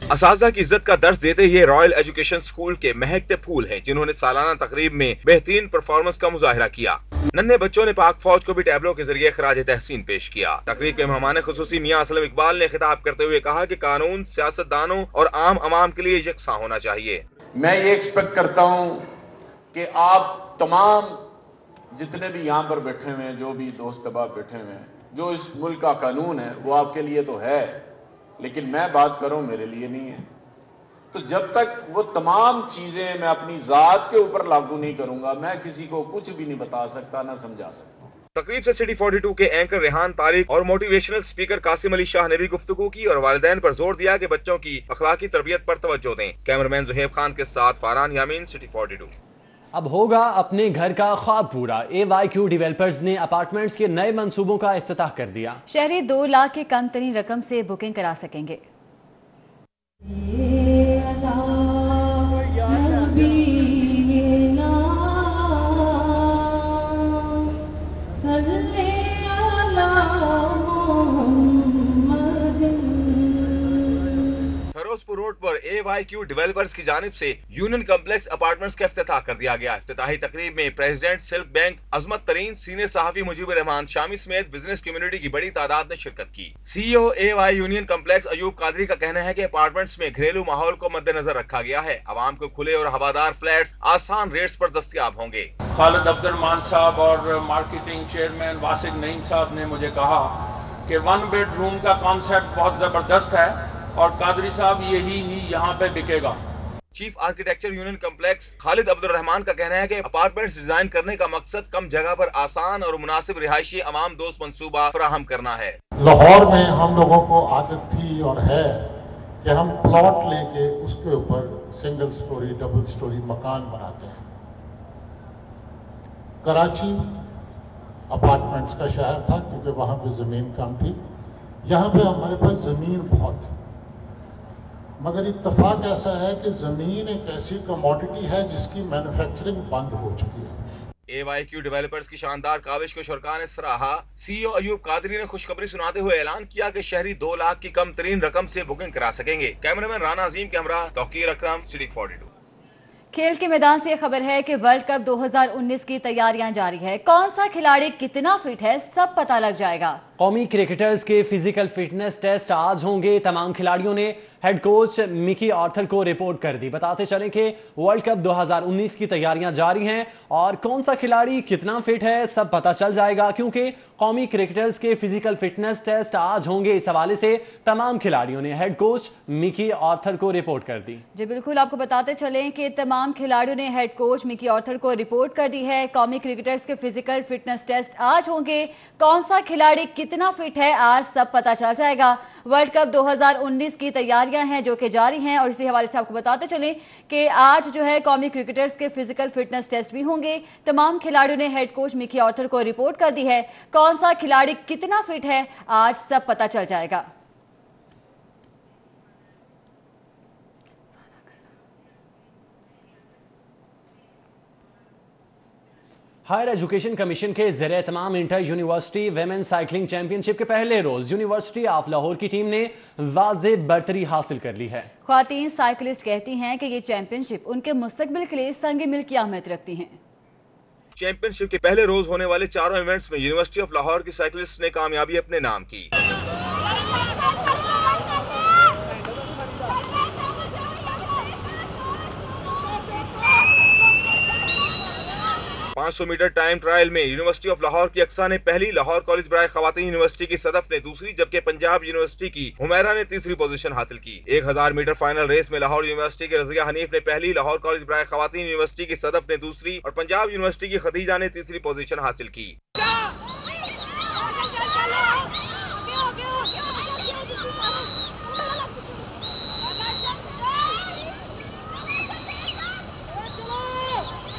اساتذہ کی عزت کا درس دیتے یہ رائل ایجوکیشن اسکول کے مہکتے پھول ہیں، جنہوں نے سالانہ تقریب میں بہترین پرفارمنس کا مظاہرہ کیا۔ ننھے بچوں نے پاک فوج کو بھی ٹیبلو کے ذریعے خراج تحسین پیش کیا۔ تقریب کے مہمان خصوصی میاں اسلم اقبال نے خطاب کرتے ہوئے کہا کہ قانون سیاست دانوں اور عام عوام کے لیے یکساں ہونا چاہیے۔ میں یہ ایکسپیکٹ کرتا ہوں کہ آپ تمام جتنے بھی یہاں پر بیٹھے ہوئے ہیں، جو بھی دوست احباب بیٹھے ہوئے ہیں، جو اس ملک کا قانون ہے وہ آپ کے لیے تو ہے، لیکن میں بات کروں میرے لیے نہیں ہے۔ تو جب تک وہ تمام چیزیں میں اپنی ذات کے اوپر لاگو نہیں کروں گا، میں کسی کو کچھ بھی نہیں بتا سکتا، نہ سمجھا سکتا۔ تقریب سے City 42 کے اینکر ریحان طارق اور موٹیویشنل اسپیکر قاسم علی شاہ نے بھی گفتگو کی اور والدین پر زور دیا کہ بچوں کی اخلاقی تربیت پر توجہ دیں۔ کیمرمین زہیب خان کے ساتھ فاران یامین، City 42۔ اب ہوگا اپنے گھر کا خواب پورا۔ AYQ ڈیویلپرز نے اپارٹمنٹس کے نئے منصوبوں کا افتتاح کر دیا۔ شہری 2 لاکھ کی کم ترین رقم سے بکنگ کرا سکیں گے۔ रोड पर AYQ डेवलपर्स की जानिब से यूनियन कम्प्लेक्स अपार्टमेंट्स का इफ्तिताह कर दिया गया। इफ्तिताही तकरीब में प्रेसिडेंट सिल्क बैंक अजमत तरीन, सीनियर सहाफी मुजीबुर रहमान शामी समेत बिजनेस कम्युनिटी की बड़ी तादाद ने शिरकत की। CEO AY union complex Ayub Qadri का कहना है कि अपार्टमेंट्स में घरेलू माहौल को मद्देनजर रखा गया है। आवाम को खुले और हवादार फ्लैट्स आसान रेट्स पर दस्तयाब होंगे। खालिद अब्दुर्रहमान साहब और मार्केटिंग चेयरमैन वासिक नईम साहब ने मुझे कहा कि 1 बेडरूम का कॉन्सेप्ट बहुत जबरदस्त है और कादरी साहब यही ही यहाँ पे बिकेगा। Chief architecture union complex Khalid Abdurrahman का कहना है कि अपार्टमेंट्स डिजाइन करने का मकसद कम जगह पर आसान और मुनासिब रिहायशी अवाम दोस्त मंसूबा फराहम करना है। लाहौर में हम लोगों को आदत थी और है कि हम प्लॉट लेके उसके ऊपर सिंगल स्टोरी डबल स्टोरी मकान बनाते हैं। कराची अपार्टमेंट्स का शहर था क्योंकि वहाँ पे ज़मीन कम थी। यहाँ पे हमारे पास ज़मीन बहुत है, मगर इत्तफाक ऐसा है कि ज़मीन एक ऐसी कमोडिटी है जिसकी मैन्युफैक्चरिंग बंद हो चुकी है। AYQ डेवलपर्स की शानदार काविश को शुरका ने सराहा। CEO अयूब कादरी ने खुशखबरी सुनाते हुए ऐलान किया कि शहरी 2 लाख की कम तरीन रकम से बुकिंग करा सकेंगे। कैमरामैन राना अजीम के हमरा तौकीर अकरम, सिटी 42। खेल के मैदान से खबर है कि वर्ल्ड कप 2019 की तैयारियां जारी है। कौन सा खिलाड़ी कितना फिट है सब पता लग जाएगा। कौमी क्रिकेटर्स के फिजिकल फिटनेस टेस्ट आज होंगे। तमाम खिलाड़ियों ने हेड कोच मिकी आर्थर को रिपोर्ट कर दी। बताते चलें कि वर्ल्ड कप 2019 की तैयारियां जारी हैं और कौन सा खिलाड़ी कितना फिट है सब पता चल जाएगा, क्योंकि कौमी क्रिकेटर्स के फिजिकल फिटनेस टेस्ट आज होंगे। इस हवाले से तमाम खिलाड़ियों ने हेड कोच मिकी आर्थर को रिपोर्ट कर दी। जी बिल्कुल, आपको बताते चलें कि तमाम खिलाड़ियों ने हेड कोच मिकी आर्थर को रिपोर्ट कर दी है। कौमी क्रिकेटर्स के फिजिकल फिटनेस टेस्ट आज होंगे। कौन सा खिलाड़ी कितना फिट है आज सब पता चल जाएगा। वर्ल्ड कप 2019 की तैयारियां हैं जो कि जारी हैं और इसी हवाले से आपको बताते चलें कि आज जो है कौमी क्रिकेटर्स के फिजिकल फिटनेस टेस्ट भी होंगे। तमाम खिलाड़ियों ने हेड कोच मिकी आर्थर को रिपोर्ट कर दी है। कौन सा खिलाड़ी कितना फिट है आज सब पता चल जाएगा। हायर एजुकेशन कमीशन के ज़रिए तमाम inter university women cycling championship के पहले रोज यूनिवर्सिटी ऑफ लाहौर की टीम ने वाज़े बरतरी हासिल कर ली है। ख्वातीन साइकिलिस्ट कहती हैं कि ये चैंपियनशिप उनके मुस्तकबिल के लिए संग मिल की अहमियत रखती हैं। चैंपियनशिप के पहले रोज होने वाले चारों इवेंट्स में यूनिवर्सिटी ऑफ लाहौर की साइकिलिस्ट ने कामयाबी अपने नाम की। सौ मीटर टाइम ट्रायल में यूनिवर्सिटी ऑफ लाहौर की अक्सा ने पहली, लाहौर कॉलेज बराए खवातीन यूनिवर्सिटी की सदफ ने दूसरी, जबकि पंजाब यूनिवर्सिटी की हुमैरा ने तीसरी पोजीशन हासिल की। 1000 मीटर फाइनल रेस में लाहौर यूनिवर्सिटी के रज़िया हनीफ ने पहली, लाहौर कॉलेज बराए खवातीन यूनिवर्सिटी की सदफ ने दूसरी और पंजाब यूनिवर्सिटी की खदीजा ने तीसरी पोजीशन हासिल की।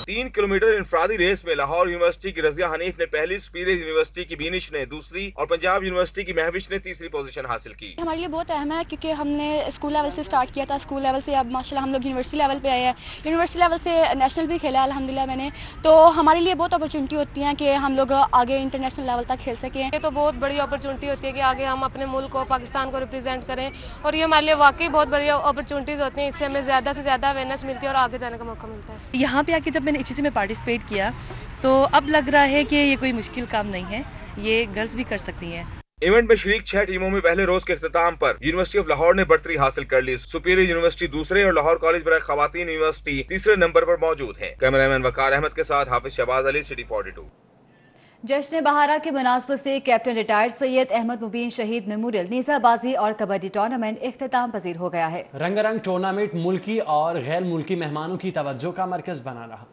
तीन किलोमीटर इंफरादी रेस में लाहौर यूनिवर्सिटी की रज़िया हनीफ ने पहली, सुपीरियर यूनिवर्सिटी की बीनिश ने दूसरी और पंजाब यूनिवर्सिटी की महविश ने तीसरी पोजीशन हासिल की। हमारे लिए बहुत अहम है क्योंकि हमने स्कूल लेवल से स्टार्ट किया था। स्कूल लेवल से अब माशाल्लाह हम लोग यूनिवर्सिटी लेवल पे आए हैं। यूनिवर्सिटी लेवल से नेशनल भी खेला अल्हम्दुलिल्लाह मैंने, तो हमारे लिए बहुत अपॉर्चुनिटी होती है कि हम लोग आगे इंटरनेशनल लेवल तक खेल सकें। ये तो बहुत बड़ी अपॉर्चुनिटी होती है कि आगे हम अपने मुल्क को, पाकिस्तान को रिप्रेजेंट करें और ये हमारे लिए वाकई बहुत बड़ी अपॉर्चुनिटीज़ होती हैं। इससे हमें ज़्यादा से ज़्यादा अवेयरनेस मिलती है और आगे जाने का मौका मिलता है। यहाँ पे आके जब मैंने HEC में पार्टिसिपेट किया तो अब लग रहा है कि ये कोई मुश्किल काम नहीं है, ये गर्ल्स भी कर सकती हैं। इवेंट में शरीक 6 टीमों में पहले रोज के इख्तिताम पर यूनिवर्सिटी ऑफ लाहौर ने बढ़तरी हासिल कर ली। सुपीरियर यूनिवर्सिटी दूसरे और लाहौर कॉलेज बराए खवातीन यूनिवर्सिटी तीसरे नंबर पर मौजूद है। कैमरामैन वकार अहमद के साथ हाफिज शहबाज अली, सिटी 42। जश्न बहारा के मुनासबत से कैप्टन रिटायर्ड सैयद अहमद मुबीन शहीद मेमोरियल नेज़ाबाजी और कबड्डी टूर्नामेंट इख्तिताम पजीर हो गया है। रंगारंग टूर्नामेंट मुल्की और गैर मुल्की मेहमानों की तवज्जो का मरकज बना रहा।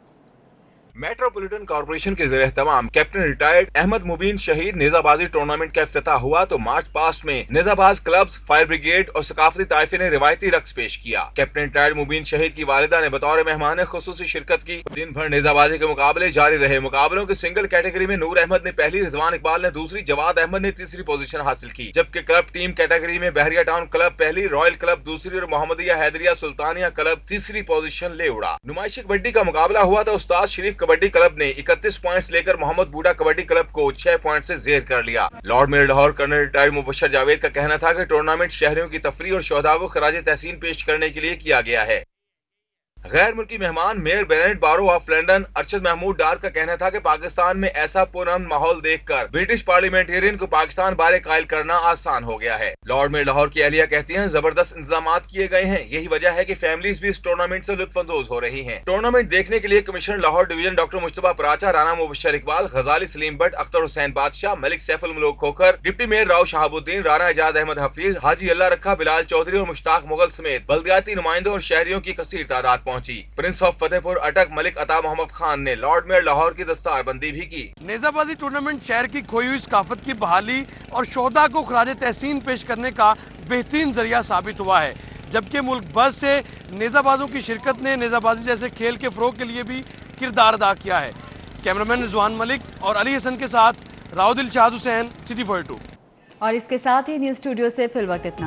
मेट्रोपॉलिटन कॉर्पोरेशन के ज़रिए तमाम कैप्टन रिटायर्ड अहमद मुबीन शहीद नेज़ाबाजी टूर्नामेंट का इफ्तिताह हुआ तो मार्च पास्ट में नेज़ाबाज क्लब्स, फायर ब्रिगेड और सकाफती ताइफे ने रिवायती रक्स पेश किया। कैप्टन रिटायर्ड मुबीन शहीद की वालिदा ने बतौर मेहमान खुसूसी शिरकत की। दिन भर नेज़ाबाजी के मुकाबले जारी रहे। मुकाबलों की सिंगल कैटेगरी में नूर अहमद ने पहली, रिजवान इकबाल ने दूसरी, जवाद अहमद ने तीसरी पोजीशन हासिल की, जबकि क्लब टीम कैटेगरी में बहरिया टाउन क्लब पहली, रॉयल क्लब दूसरी और मोहम्मदिया हैदरिया सुल्तानिया क्लब तीसरी पोजीशन ले उड़ा। नुमाइशी कबड्डी का मुकाबला हुआ तो उस्ताद शरीफ कबड्डी क्लब ने 31 पॉइंट्स लेकर मोहम्मद बूढ़ा कबड्डी क्लब को 6 पॉइंट से जेर कर लिया। Lord mayor Lahore colonel retired Mubashir Javed का कहना था कि टूर्नामेंट शहरियों की तफरीह और शोहदा को खराज तहसीन पेश करने के लिए किया गया है। गैर मुल्की मेहमान मेयर बेनेट बारो ऑफ लंदन अरशद महमूद डार का कहना था कि पाकिस्तान में ऐसा पुरअमन माहौल देखकर ब्रिटिश पार्लियामेंटेरियन को पाकिस्तान बारे कायल करना आसान हो गया है। लॉर्ड मेयर लाहौर की अहलिया कहती हैं जबरदस्त इंतजाम किए गए हैं, यही वजह है कि फैमिलीज भी इस टूर्नामेंट से लुत्फअंदोज हो रही हैं। टूर्नामेंट देखने के लिए commissioner Lahore division doctor Mujtaba Paracha, Rana Mubashir Iqbal, Ghazali Saleem Bhatt, Akhtar Hussain Badshah, Malik Saiful Mulk Khokhar, deputy mayor Rao Shahabuddin, Rana Ejaz Ahmed Hafeez, Haji Allah Rakha, Bilal Chaudhary और मुश्ताक मुगल समेत बल्दियाती नुमाइंदों और शहरियों की कसीर तादाद पहुंची। प्रिंस ऑफ फतेहपुर अटक मलिक अता मोहम्मद खान ने लॉर्ड मेयर लाहौर की दस्तारबंदी भी की। नेजाबाजी टूर्नामेंट शहर की खोई हुई सकाफत की बहाली और शोहदा को खराज तहसीन पेश करने का बेहतरीन जरिया साबित हुआ है, जबकि मुल्क भर से नेजाबाजों की शिरकत ने नेजाबाजी जैसे खेल के फरोग के लिए भी किरदार अदा किया है। कैमरामैन रिजवान मलिक और अली हसन के साथ राव दिलशाद हुसैन, सिटी 42। और इसके साथ ही न्यूज़ स्टूडियो से फिल वक्त इतना।